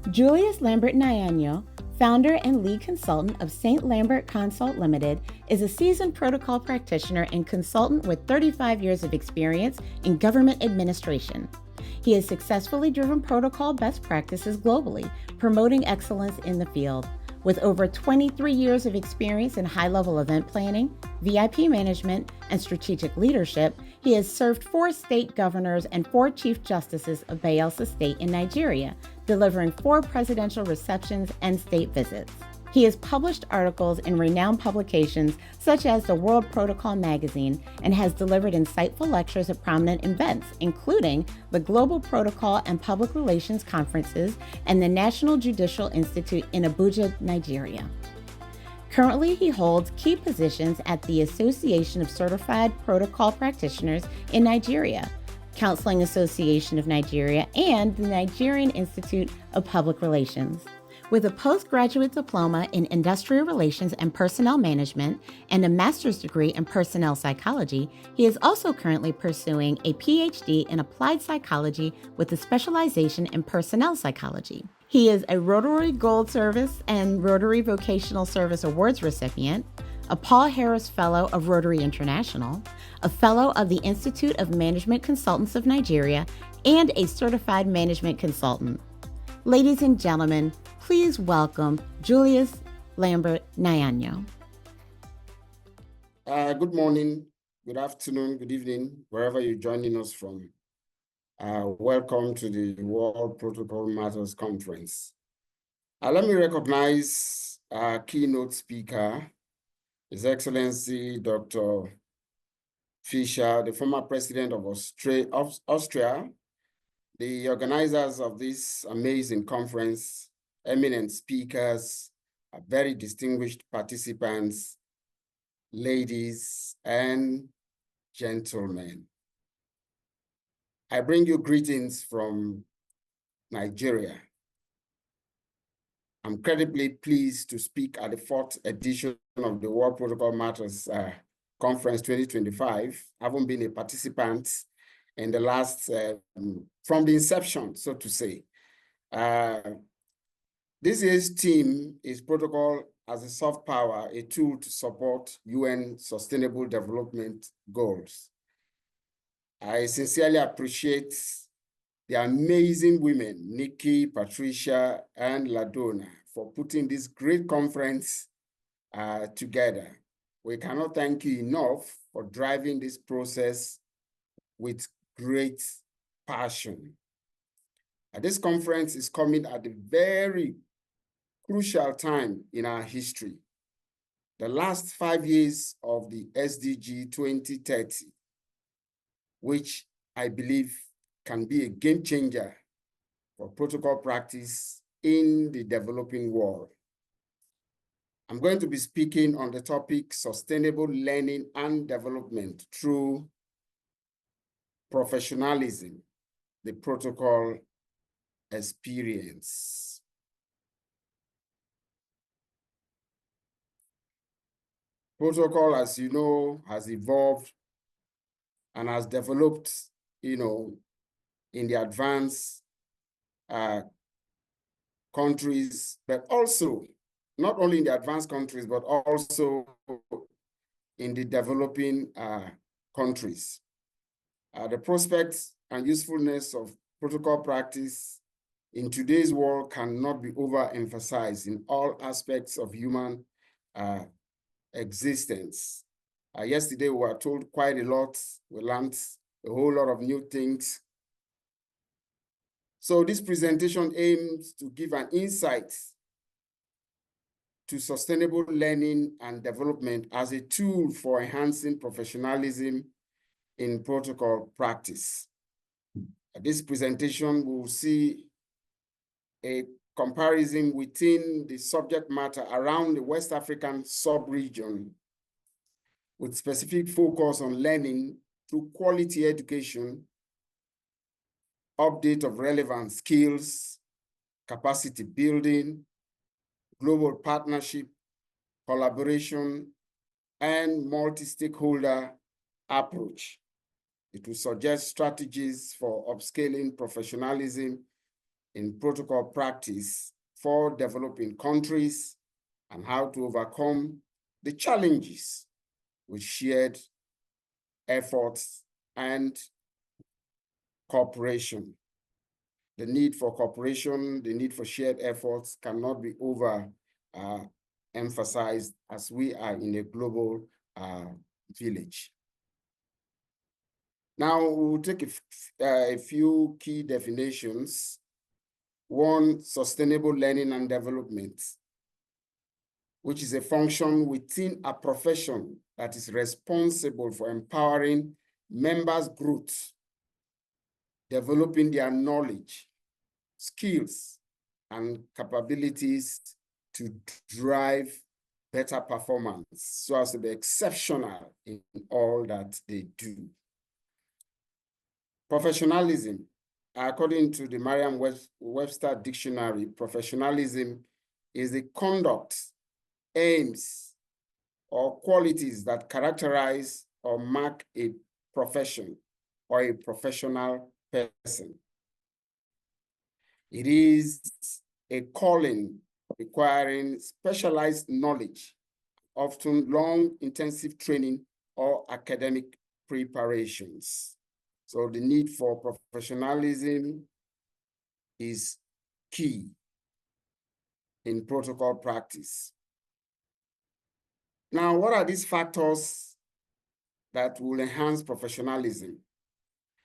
Julius Nyananyo, founder and lead consultant of St. Lambert Consult Limited, is a seasoned protocol practitioner and consultant with 35 years of experience in government administration. He has successfully driven protocol best practices globally, promoting excellence in the field. With over 23 years of experience in high-level event planning, VIP management, and strategic leadership, he has served 4 state governors and 4 chief justices of Bayelsa State in Nigeria, delivering 4 presidential receptions and state visits. He has published articles in renowned publications such as the World Protocol magazine and has delivered insightful lectures at prominent events, including the Global Protocol and Public Relations Conferences and the National Judicial Institute in Abuja, Nigeria. Currently, he holds key positions at the Association of Certified Protocol Practitioners in Nigeria, Counseling Association of Nigeria, and the Nigerian Institute of Public Relations. With a postgraduate diploma in industrial relations and personnel management and a master's degree in personnel psychology, he is also currently pursuing a PhD in applied psychology with a specialization in personnel psychology. He is a Rotary Gold Service and Rotary Vocational Service Awards recipient, a Paul Harris Fellow of Rotary International, a Fellow of the Institute of Management Consultants of Nigeria, and a Certified Management Consultant. Ladies and gentlemen, please welcome Julius Lambert Nyananyo. Good morning, good afternoon, good evening, wherever you're joining us from. Welcome to the World Protocol Matters Conference. Let me recognize our keynote speaker, His Excellency Dr. Fischer, the former president of Austria, the organizers of this amazing conference, eminent speakers, very distinguished participants, ladies and gentlemen. I bring you greetings from Nigeria. I'm incredibly pleased to speak at the 4th edition of the World Protocol Matters Conference 2025. I haven't been a participant in the last, from the inception, so to say. This year's theme is Protocol as a Soft Power, a tool to support UN Sustainable Development Goals. I sincerely appreciate the amazing women, Nikki, Patricia, and Ladona, for putting this great conference together. We cannot thank you enough for driving this process with great passion. This conference is coming at a very crucial time in our history. The last 5 years of the SDG 2030, which I believe can be a game changer for protocol practice in the developing world. I'm going to be speaking on the topic sustainable learning and development through professionalism, the protocol experience. Protocol, as you know, has evolved and has developed, in the advanced countries, but also not only in the advanced countries, but also in the developing countries. The prospects and usefulness of protocol practice in today's world cannot be overemphasized in all aspects of human existence. Yesterday, we were told quite a lot. We learned a whole lot of new things. So this presentation aims to give an insight to sustainable learning and development as a tool for enhancing professionalism in protocol practice. This presentation will see a comparison within the subject matter around the West African sub-region with specific focus on learning through quality education, update of relevant skills, capacity building, global partnership, collaboration, and multi-stakeholder approach. It will suggest strategies for upscaling professionalism in protocol practice for developing countries and how to overcome the challenges with shared efforts and cooperation. The need for cooperation, the need for shared efforts cannot be emphasized as we are in a global village. Now we'll take a few key definitions. One, sustainable learning and development, which is a function within a profession that is responsible for empowering members' growth, developing their knowledge, skills, and capabilities to drive better performance so as to be exceptional in all that they do. Professionalism, according to the Merriam-Webster Dictionary, professionalism is the conduct, aims, or qualities that characterize or mark a profession or a professional person. It is a calling requiring specialized knowledge, often long, intensive training or academic preparations. So the need for professionalism is key in protocol practice. Now, what are these factors that will enhance professionalism?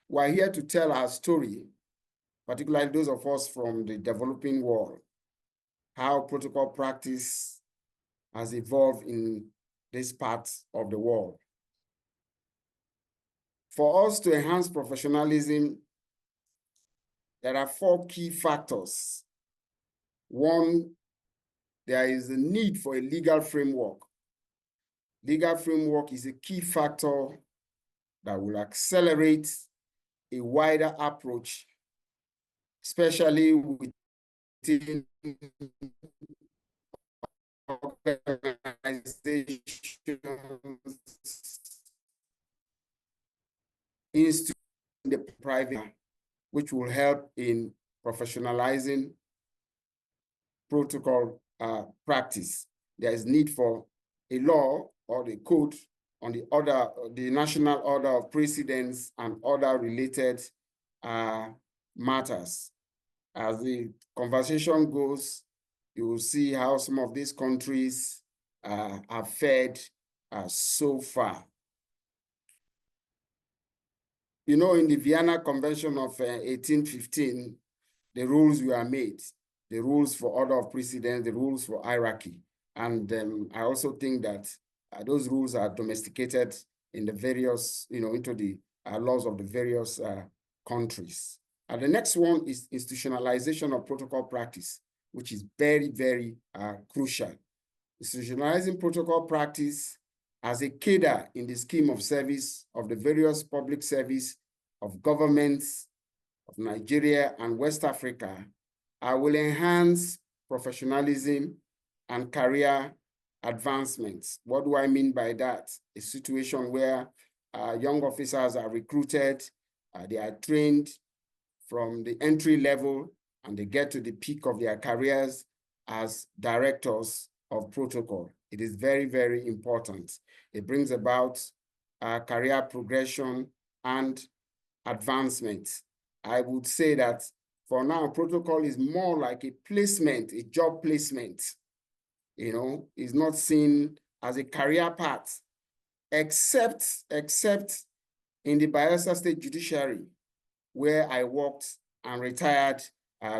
We're here to tell our story, particularly those of us from the developing world, how protocol practice has evolved in this part of the world. For us to enhance professionalism, there are 4 key factors. One, there is a need for a legal framework. Legal framework is a key factor that will accelerate a wider approach, especially within organizations, institutions, the private, which will help in professionalizing protocol practice. There is need for a law or the code on the national order of precedence and other related matters. As the conversation goes, you will see how some of these countries have fared so far. You know, in the Vienna Convention of 1815, the rules were made, the rules for order of precedence, the rules for hierarchy. And I also think that those rules are domesticated in the various, into the laws of the various countries. And the next one is institutionalization of protocol practice, which is very, very crucial. Institutionalizing protocol practice as a cadre in the scheme of service of the various public service of governments of Nigeria and West Africa will enhance professionalism and career advancements. What do I mean by that? A situation where young officers are recruited, they are trained from the entry level, and they get to the peak of their careers as directors of protocol. It is very, very important. It brings about career progression and advancement. I would say that for now, protocol is more like a placement, a job placement. It's not seen as a career path, except in the Bayelsa State Judiciary, where I worked and retired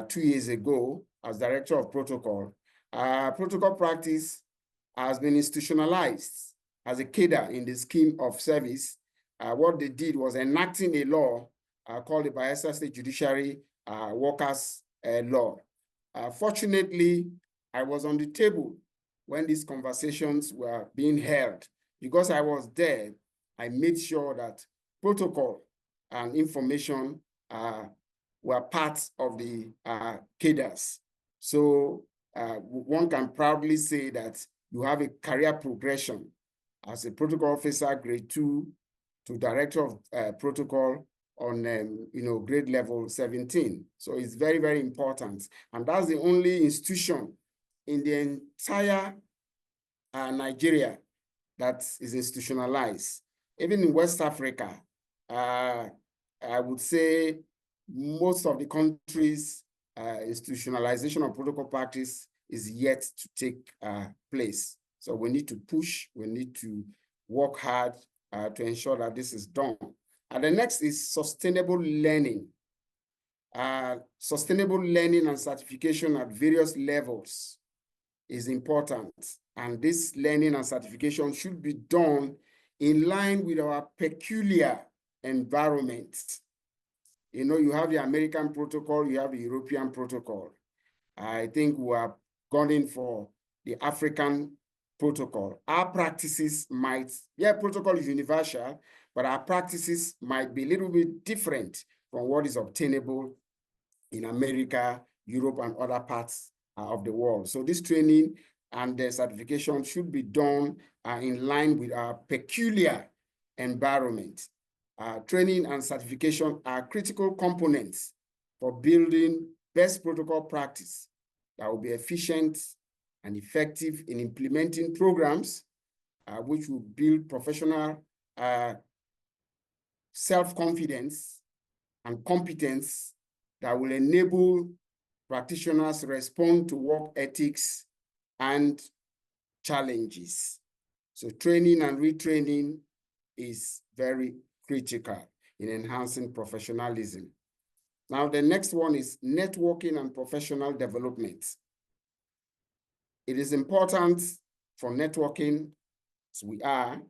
2 years ago as director of protocol. Protocol practice has been institutionalized as a cadre in the scheme of service. What they did was enacting a law called the Bayelsa State Judiciary Workers' Law. Fortunately, I was on the table when these conversations were being held. Because I was there, I made sure that protocol and information were part of the cadres. So one can proudly say that you have a career progression as a protocol officer, grade 2, to director of protocol, on, grade level 17. So it's very, very important. And that's the only institution in the entire Nigeria that is institutionalized. Even in West Africa, I would say most of the countries, institutionalization of protocol practice is yet to take place. So we need to push, we need to work hard to ensure that this is done. And the next is sustainable learning. Sustainable learning and certification at various levels is important. And this learning and certification should be done in line with our peculiar environment. You know, you have the American protocol, you have the European protocol. I think we are going for the African protocol. Our practices might, protocol is universal, but our practices might be a little bit different from what is obtainable in America, Europe, and other parts of the world. So this training and the certification should be done in line with our peculiar environment. Training and certification are critical components for building best protocol practice that will be efficient and effective in implementing programs which will build professional self-confidence and competence that will enable practitioners respond to work ethics and challenges. So training and retraining is very critical in enhancing professionalism. Now, the next one is networking and professional development. It is important for networking, as we are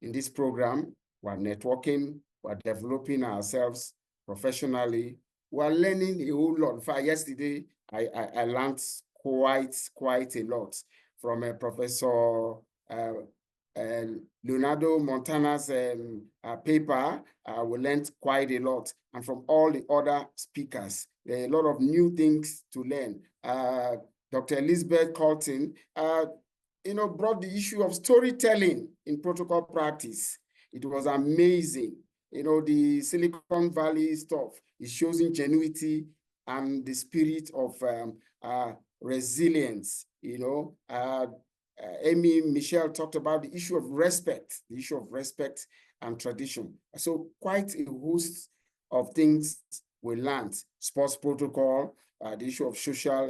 in this program. We're networking, we're developing ourselves professionally. We're learning a whole lot. In fact, yesterday, I learned quite a lot from Professor Leonardo Montana's paper. We learned quite a lot. And from all the other speakers, there are a lot of new things to learn. Dr. Elizabeth Colton, brought the issue of storytelling in protocol practice. It was amazing. The Silicon Valley stuff, it shows ingenuity and the spirit of resilience. Amy Michelle talked about the issue of respect and tradition. So quite a host of things we learned. Sports protocol, the issue of social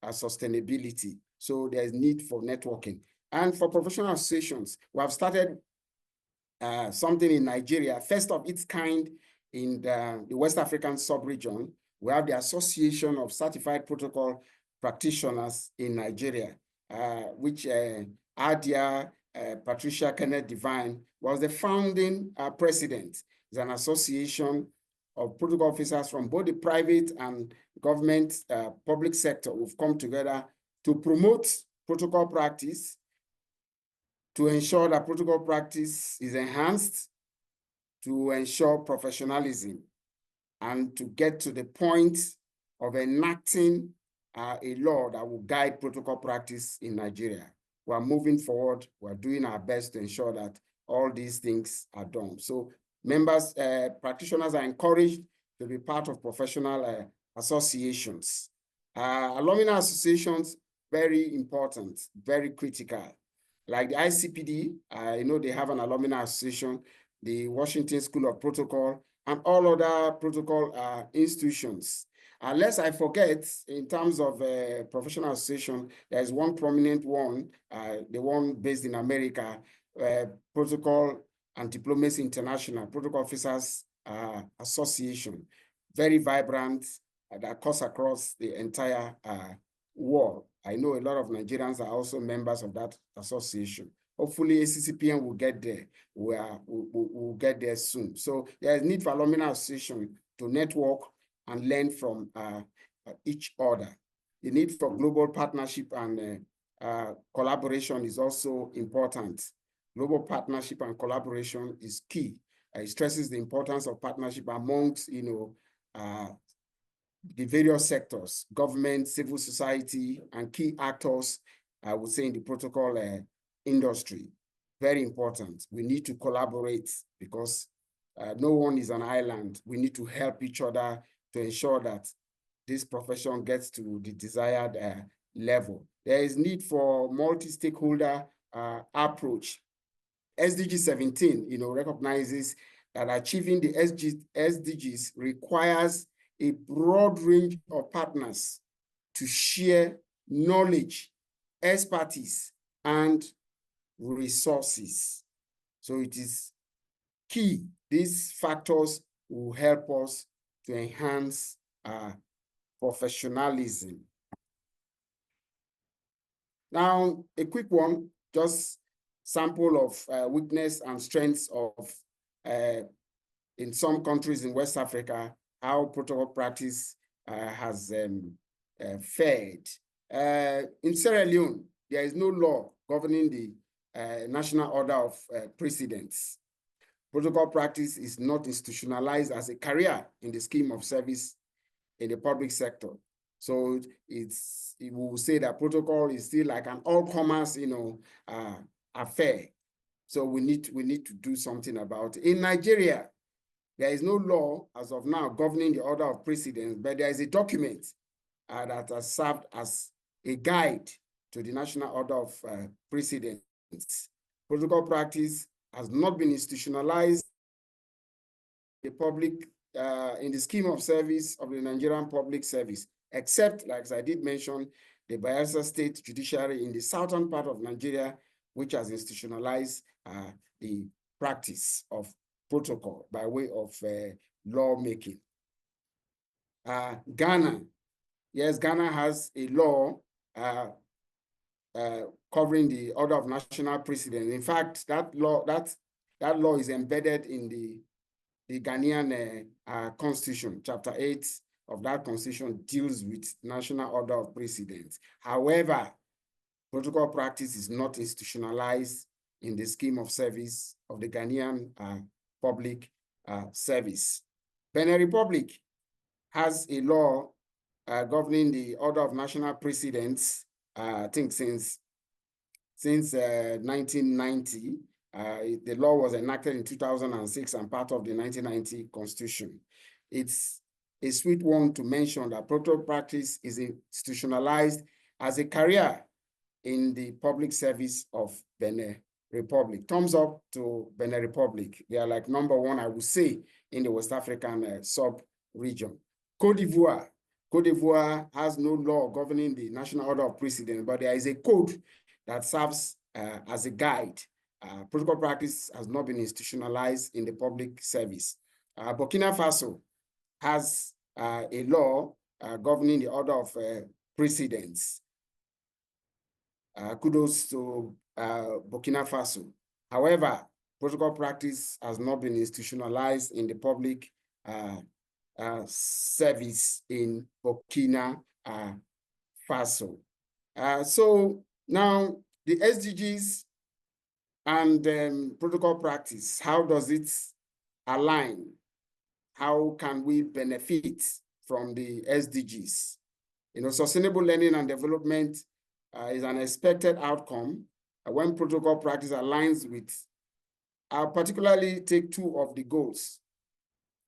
sustainability. So there's need for networking. And for professional associations, we have started something in Nigeria, first of its kind in the West African sub-region. We have the Association of Certified Protocol Practitioners in Nigeria, which Adia Patricia Kenneth Divine was the founding president. It's an association of protocol officers from both the private and government public sector who've come together to promote protocol practice, to ensure that protocol practice is enhanced, to ensure professionalism, and to get to the point of enacting a law that will guide protocol practice in Nigeria. We're moving forward. We're doing our best to ensure that all these things are done. So members, practitioners are encouraged to be part of professional associations. Alumni associations, very important, very critical. Like the ICPD, they have an alumni association, the Washington School of Protocol, and all other protocol institutions. Unless I forget, in terms of professional association, there's one prominent one, the one based in America, Protocol and Diplomacy International, Protocol Officers Association, very vibrant, that cuts across the entire world. I know a lot of Nigerians are also members of that association. Hopefully, ACCPN will get there. We'll get there soon. So there's need for alumni association to network and learn from each other. The need for global partnership and collaboration is also important. Global partnership and collaboration is key. It stresses the importance of partnership amongst, the various sectors, government, civil society, and key actors, I would say, in the protocol industry. Very important. We need to collaborate because No one is an island. We need to help each other to ensure that this profession gets to the desired level. There is need for multi-stakeholder approach. SDG 17, recognizes that achieving the SDGs requires a broad range of partners to share knowledge, expertise, and resources. So it is key. These factors will help us to enhance professionalism. Now, a quick one, just sample of weakness and strengths of, in some countries in West Africa, how protocol practice has fared. In Sierra Leone, there is no law governing the National Order of Precedence. Protocol practice is not institutionalized as a career in the scheme of service in the public sector. So we will say that protocol is still like an all-comers, affair. So we need to do something about it. In Nigeria, there is no law as of now governing the order of precedence, but there is a document that has served as a guide to the National Order of Precedence. Protocol practice has not been institutionalized in the public, in the scheme of service of the Nigerian public service, except, like I did mention, the Bayelsa State Judiciary in the southern part of Nigeria, which has institutionalized the practice of protocol by way of lawmaking. Ghana, yes, Ghana has a law covering the order of national precedence. In fact, that law is embedded in the Ghanaian constitution. Chapter 8 of that constitution deals with national order of precedence. However, protocol practice is not institutionalized in the scheme of service of the Ghanaian public service. Benin Republic has a law governing the order of national precedence, I think since 1990. The law was enacted in 2006 and part of the 1990 Constitution. It's a sweet one to mention that protocol practice is institutionalized as a career in the public service of Benin Republic. Thumbs up to Benin Republic. They are like #1, I would say, in the West African sub-region. Côte d'Ivoire. Côte d'Ivoire has no law governing the National Order of Precedence, but there is a code that serves as a guide. Protocol practice has not been institutionalized in the public service. Burkina Faso has a law governing the order of precedence. Kudos to Burkina Faso. However, protocol practice has not been institutionalized in the public service in Burkina Faso. So now the SDGs and protocol practice, how does it align? How can we benefit from the SDGs? Sustainable learning and development is an expected outcome when protocol practice aligns with, I'll particularly take two of the goals.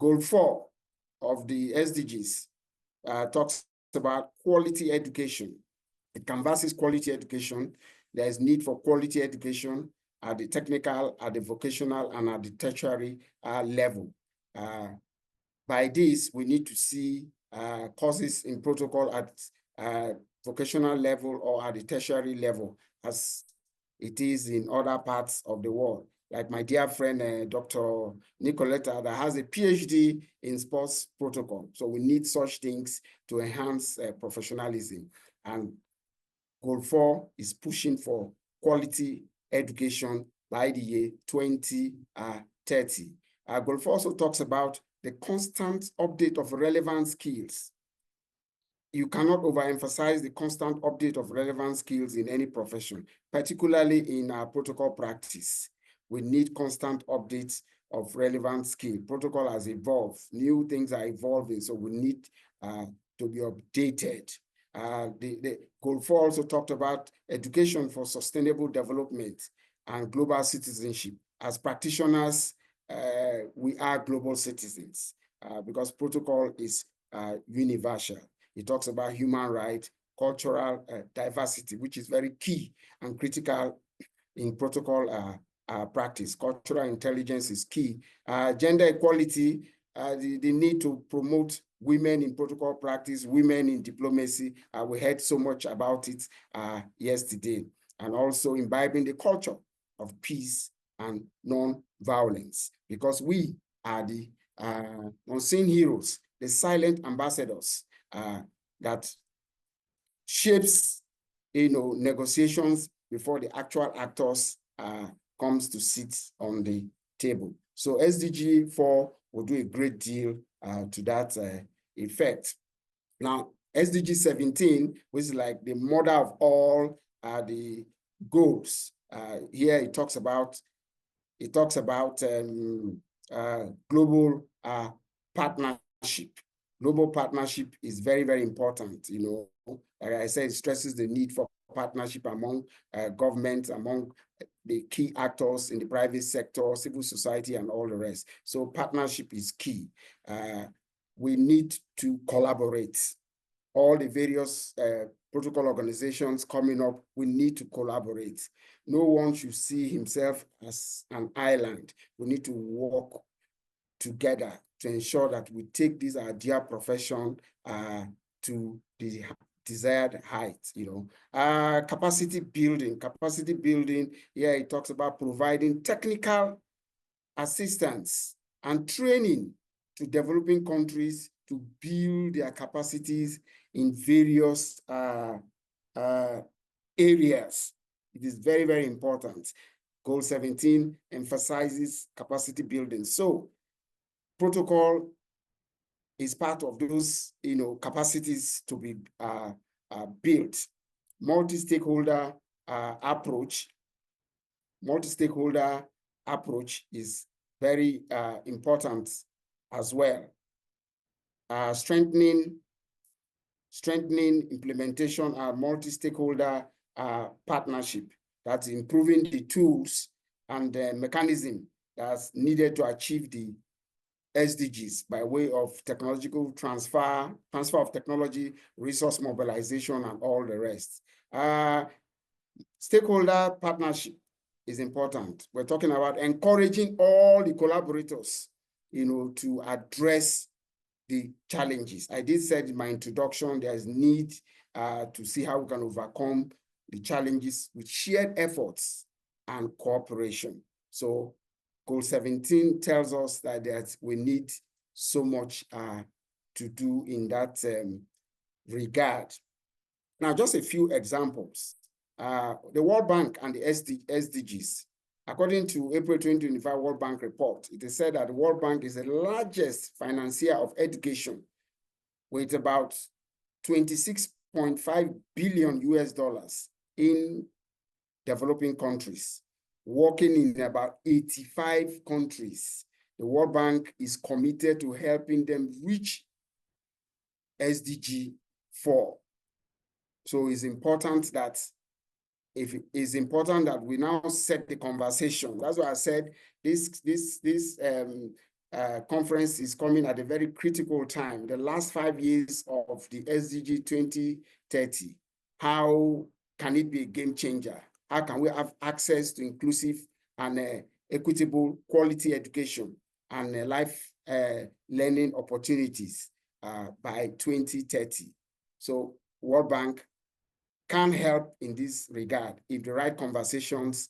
Goal 4 of the SDGs talks about quality education. It canvasses quality education. There is need for quality education at the technical, at the vocational, and at the tertiary level. By this, we need to see courses in protocol at vocational level or at the tertiary level, as it is in other parts of the world. Like my dear friend, Dr. Nicoletta, that has a PhD in sports protocol. So we need such things to enhance professionalism. And Goal 4 is pushing for quality education by the year 2030. Goal 4 also talks about the constant update of relevant skills. You cannot overemphasize the constant update of relevant skills in any profession, particularly in our protocol practice. We need constant updates of relevant skill. Protocol has evolved. New things are evolving, so we need to be updated. The Goal 4 also talked about education for sustainable development and global citizenship. As practitioners we are global citizens because protocol is universal. It talks about human rights, cultural diversity, which is very key and critical in protocol practice. Cultural intelligence is key. Gender equality, the need to promote women in protocol practice, women in diplomacy. We heard so much about it yesterday. And also imbibing the culture of peace and non-violence, because we are the unseen heroes, the silent ambassadors that shapes, negotiations before the actual actors comes to sit on the table. So SDG 4 will do a great deal to that effect. Now, SDG 17, which is like the mother of all the goals. Here it talks about global partnership. Global partnership is very, very important. Like I said, it stresses the need for partnership among governments, among the key actors in the private sector, civil society, and all the rest. So partnership is key. We need to collaborate. All the various protocol organizations coming up, we need to collaborate. No one should see himself as an island. We need to work together to ensure that we take this dear profession to the desired height. Capacity building. Here it talks about providing technical assistance and training to developing countries to build their capacities in various areas. It is very, very important. Goal 17 emphasizes capacity building. So protocol is part of those, capacities to be built. Multi-stakeholder approach is very important as well. Strengthening implementation and multi-stakeholder partnership. That's improving the tools and the mechanism that's needed to achieve the SDGs by way of technological transfer of technology, resource mobilization, and all the rest. Stakeholder partnership is important. We're talking about encouraging all the collaborators, to address the challenges. I did say in my introduction, there's need to see how we can overcome the challenges with shared efforts and cooperation. So Goal 17 tells us that we need so much to do in that regard. Now, just a few examples. The World Bank and the SDGs. According to April 2025 World Bank report, it is said that the World Bank is the largest financier of education with about $26.5 billion in developing countries, working in about 85 countries. The World Bank is committed to helping them reach SDG 4. So it's important that we now set the conversation. That's why I said this conference is coming at a very critical time. The last 5 years of the SDG 2030. How can it be a game changer? How can we have access to inclusive and equitable quality education and life learning opportunities by 2030? So World Bank can help in this regard if the right conversations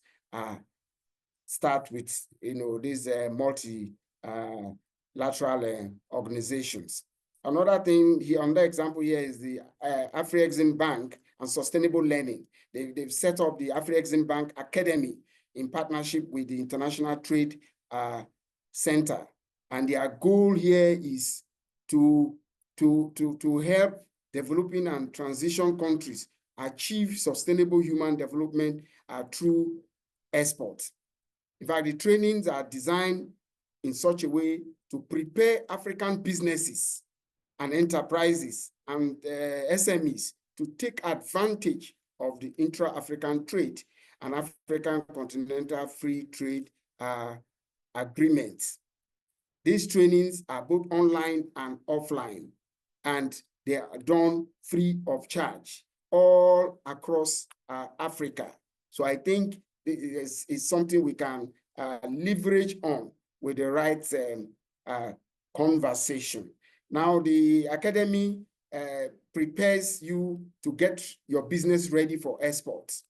start with these multilateral organizations. Another thing here, another example here is the Afri-Exim Bank and Sustainable Learning. They've set up the Afri-Exim Bank Academy in partnership with the International Trade Center. And their goal here is to help developing and transition countries achieve sustainable human development through exports. In fact, the trainings are designed in such a way to prepare African businesses and enterprises and SMEs to take advantage of the intra-African trade and African continental free trade agreement. These trainings are both online and offline, and they are done free of charge all across Africa. So I think it's something we can leverage on with the right conversation. Now, the academy prepares you to get your business ready for exports.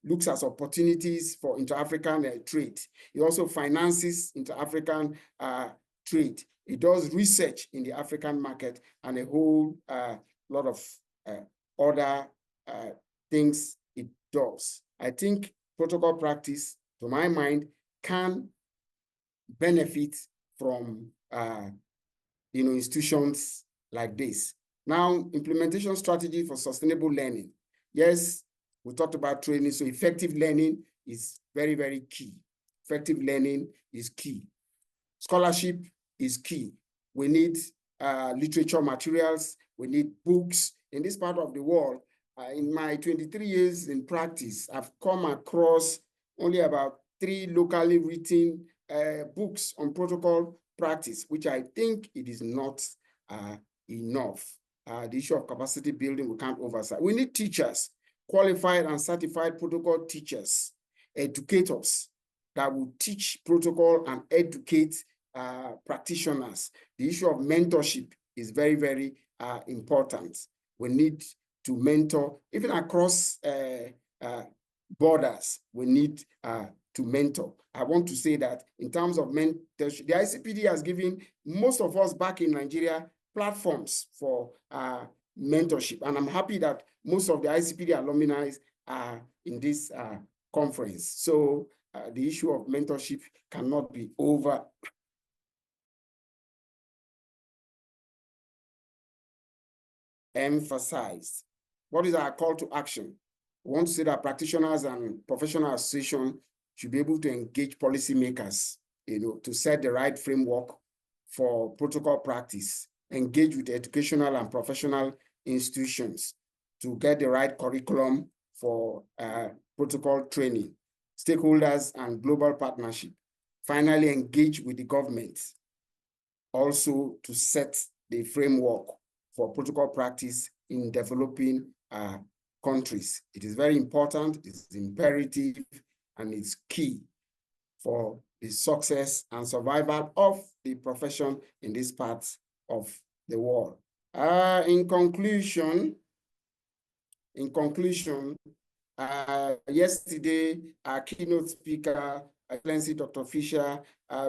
Looks at opportunities for inter-African trade. It also finances inter-African trade. It does research in the African market and a whole lot of other things it does. I think protocol practice, to my mind, can benefit from institutions like this. Now, implementation strategy for sustainable learning. Yes, we talked about training, so effective learning is very, very key. Effective learning is key. Scholarship is key. We need literature materials. We need books. In this part of the world, in my 23 years in practice, I've come across only about 3 locally written books on protocol practice, which I think it is not enough. The issue of capacity building, we can't oversight. We need teachers, qualified and certified protocol teachers, educators that will teach protocol and educate practitioners. The issue of mentorship is very, very important. We need to mentor, even across borders, we need to mentor. I want to say that in terms of mentorship, the ICPD has given most of us back in Nigeria platforms for mentorship. And I'm happy that most of the ICPD alumni are in this conference. So the issue of mentorship cannot be overemphasized. What is our call to action? We want to say that practitioners and professional associations should be able to engage policymakers, to set the right framework for protocol practice, engage with educational and professional institutions to get the right curriculum for protocol training, stakeholders and global partnership. Finally, engage with the government also to set the framework for protocol practice in developing countries. It is very important, it's imperative, and it's key for the success and survival of the profession in these parts of the world. In conclusion, yesterday, our keynote speaker, Excellency Dr. Fisher,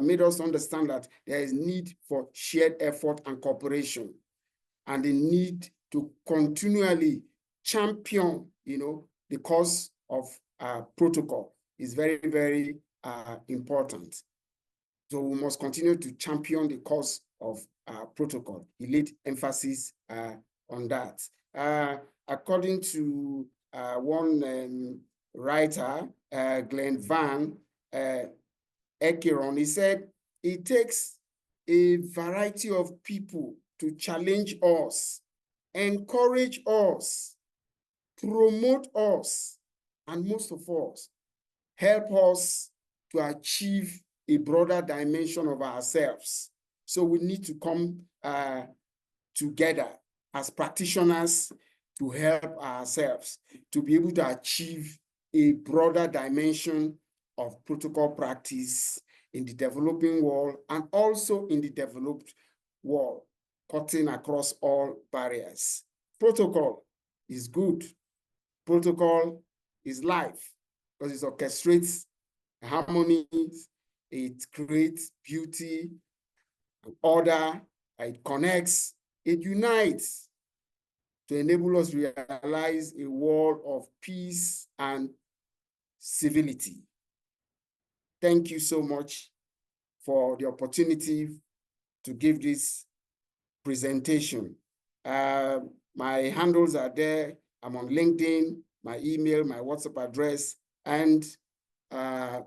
made us understand that there is need for shared effort and cooperation, and the need to continually champion, the cause of protocol is very, very important. So we must continue to champion the cause of protocol. He laid emphasis on that. According to one writer, Glenn Van Ekeron, he said, it takes a variety of people to challenge us, encourage us, promote us, and most of us, help us to achieve a broader dimension of ourselves. So we need to come together as practitioners to help ourselves to be able to achieve a broader dimension of protocol practice in the developing world and also in the developed world, cutting across all barriers. Protocol is good. Protocol is life because it orchestrates harmony, it creates beauty, order, it connects, it unites to enable us to realize a world of peace and civility. Thank you so much for the opportunity to give this presentation. My handles are there. I'm on LinkedIn, my email, my WhatsApp address, and my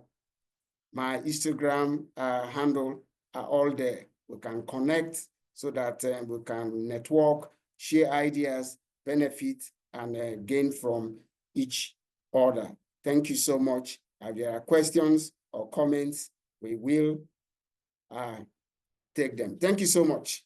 Instagram handle are all there. We can connect so that we can network, share ideas, benefit, and gain from each other. Thank you so much. If there are questions or comments, we will take them. Thank you so much.